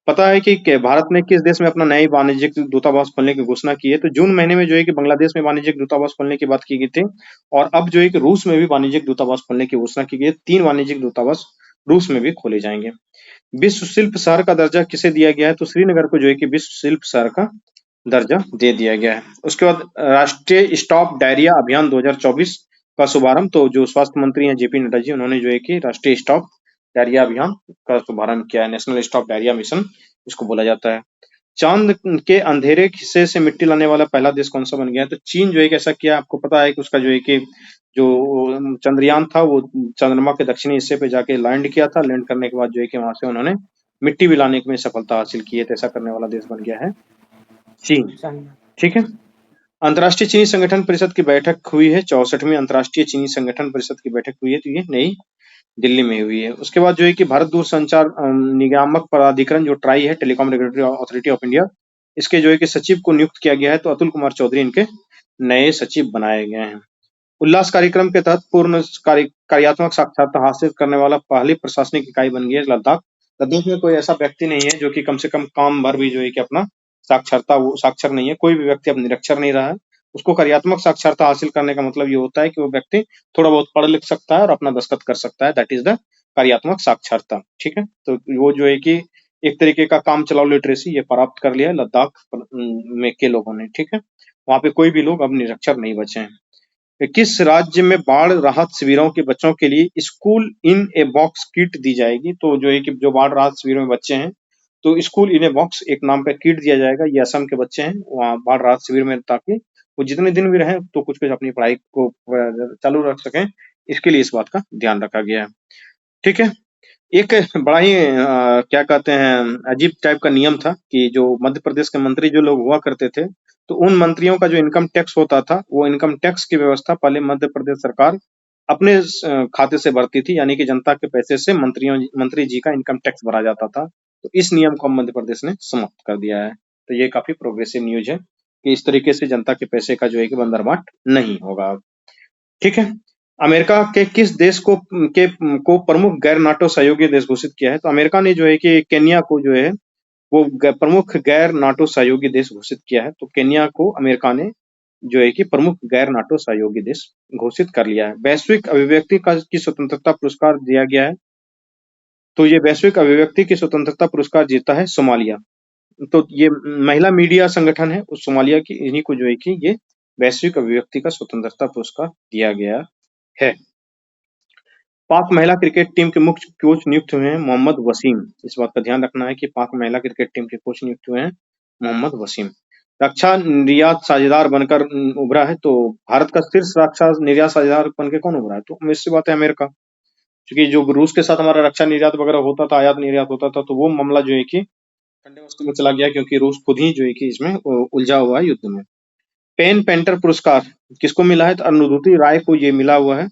पता है कि भारत ने किस देश में अपना नई वाणिज्यिक दूतावास खोलने की घोषणा की है? तो जून महीने में जो है कि बांग्लादेश में वाणिज्यिक दूतावास खोलने की बात की गई थी और अब जो है कि रूस में भी वाणिज्यिक दूतावास खोलने की घोषणा की गई है। 3 वाणिज्यिक दूतावास रूस में भी खोले जाएंगे। विश्व शिल्प शहर का दर्जा किसे दिया गया है? तो श्रीनगर को जो है कि विश्व शिल्प शहर का दर्जा दे दिया गया है। उसके बाद राष्ट्रीय स्टॉप डायरिया अभियान 2024 का शुभारंभ। तो जो स्वास्थ्य मंत्री हैं जेपी नड्डा जी, उन्होंने जो है कि राष्ट्रीय स्टॉप डायरिया अभियान का शुभारंभ किया है। नेशनल स्टॉप डायरिया मिशन इसको बोला जाता है। चांद के अंधेरे हिस्से से मिट्टी लाने वाला पहला देश कौन सा बन गया है? तो चीन जो है कि ऐसा किया। आपको पता है कि उसका जो है कि जो चंद्रयान था वो चंद्रमा के दक्षिणी हिस्से पे जाके लैंड किया था। लैंड करने के बाद जो है कि वहां से उन्होंने मिट्टी भी लाने में सफलता हासिल की है। तो ऐसा करने वाला देश बन गया है चीन। चाइना ठीक है। अंतर्राष्ट्रीय चीनी संगठन परिषद की बैठक हुई है। 64वीं अंतर्राष्ट्रीय चीनी संगठन परिषद की बैठक हुई है। तो ये नई दिल्ली में हुई है। उसके बाद जो है कि भारत दूरसंचार नियामक प्राधिकरण जो ट्राई है, telecom regulatory authority of India, इसके जो है कि सचिव को नियुक्त किया गया है। तो अतुल कुमार चौधरी इनके नए सचिव बनाए गए हैं। उल्लास कार्यक्रम के तहत पूर्ण कार्यात्मक साक्षरता हासिल करने वाला पहली प्रशासनिक इकाई बन गई है लद्दाख। लद्दाख में कोई ऐसा व्यक्ति नहीं है जो कि कम से कम काम भर भी जो है कि अपना वो साक्षर नहीं है। कोई भी व्यक्ति अब निरक्षर नहीं रहा है। उसको कार्यात्मक साक्षरता हासिल करने का मतलब ये होता है कि वो व्यक्ति थोड़ा बहुत पढ़ लिख सकता है और अपना दस्तखत कर सकता है। दैट इज द कार्यात्मक साक्षरता। ठीक है। तो वो जो है कि एक तरीके का काम चलाओ लिटरेसी ये प्राप्त कर लिया है लद्दाख में के लोगों ने। ठीक है। वहां पे कोई भी लोग अब निरक्षर नहीं बचे हैं। किस राज्य में बाढ़ राहत शिविरों के बच्चों के लिए school in a box kit दी जाएगी? तो जो है कि जो बाढ़ राहत शिविरों में बच्चे हैं तो स्कूल इन ए बॉक्स एक नाम का किट दिया जाएगा। ये असम के बच्चे हैं वहाँ बाढ़ राहत शिविर में, ताकि वो जितने दिन भी रहें तो कुछ कुछ अपनी पढ़ाई को चालू रख सकें। इसके लिए इस बात का ध्यान रखा गया है। ठीक है। एक बड़ा ही क्या कहते हैं अजीब टाइप का नियम था कि जो मध्य प्रदेश के मंत्री जो लोग हुआ करते थे तो उन मंत्रियों का जो इनकम टैक्स होता था वो इनकम टैक्स की व्यवस्था पहले मध्य प्रदेश सरकार अपने खाते से भरती थी, यानी कि जनता के पैसे से मंत्री जी का इनकम टैक्स भरा जाता था। तो इस नियम को मध्य प्रदेश ने समाप्त कर दिया है। तो ये काफी प्रोग्रेसिव न्यूज है कि इस तरीके से जनता के पैसे का जो है कि बंदरबाट नहीं होगा। ठीक है। अमेरिका के किस देश को प्रमुख गैर नाटो सहयोगी देश घोषित किया है? तो अमेरिका ने जो है कि केन्या को जो है वो प्रमुख गैर नाटो सहयोगी देश घोषित किया है। तो केन्या को अमेरिका ने जो है कि प्रमुख गैर नाटो सहयोगी देश घोषित कर लिया है। वैश्विक अभिव्यक्ति की स्वतंत्रता पुरस्कार दिया गया है। तो ये वैश्विक अभिव्यक्ति की स्वतंत्रता पुरस्कार जीता है सोमालिया। तो ये महिला मीडिया संगठन है उस सोमालिया की, इन्हीं को जो है कि ये वैश्विक अभिव्यक्ति का स्वतंत्रता पुरस्कार दिया गया है। पाक महिला क्रिकेट टीम के मुख्य कोच नियुक्त हुए हैं मोहम्मद वसीम। इस बात का ध्यान रखना है कि पाक महिला क्रिकेट टीम के कोच नियुक्त हुए हैं मोहम्मद वसीम। रक्षा निर्यात साझेदार बनकर उभरा है, तो भारत का शीर्ष रक्षा निर्यात साझेदार बनकर कौन उभरा है? तो निश्चित बात है अमेरिका, क्योंकि जो रूस के साथ हमारा रक्षा निर्यात वगैरह होता था, आयात निर्यात होता था, तो वो मामला जो है कि ठंडे वस्तु में चला गया, क्योंकि रूस खुद ही जो है कि इसमें उलझा हुआ है युद्ध में। पेन पेंटर पुरस्कार किसको मिला है? तो अरुंधति राय को ये मिला हुआ है।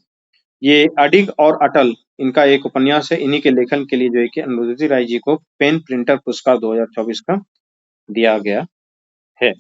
ये अडिग और अटल, इनका एक उपन्यास है, इन्हीं के लेखन के लिए जो है कि अरुंधति राय जी को पेन प्रिंटर पुरस्कार 2024 का दिया गया है।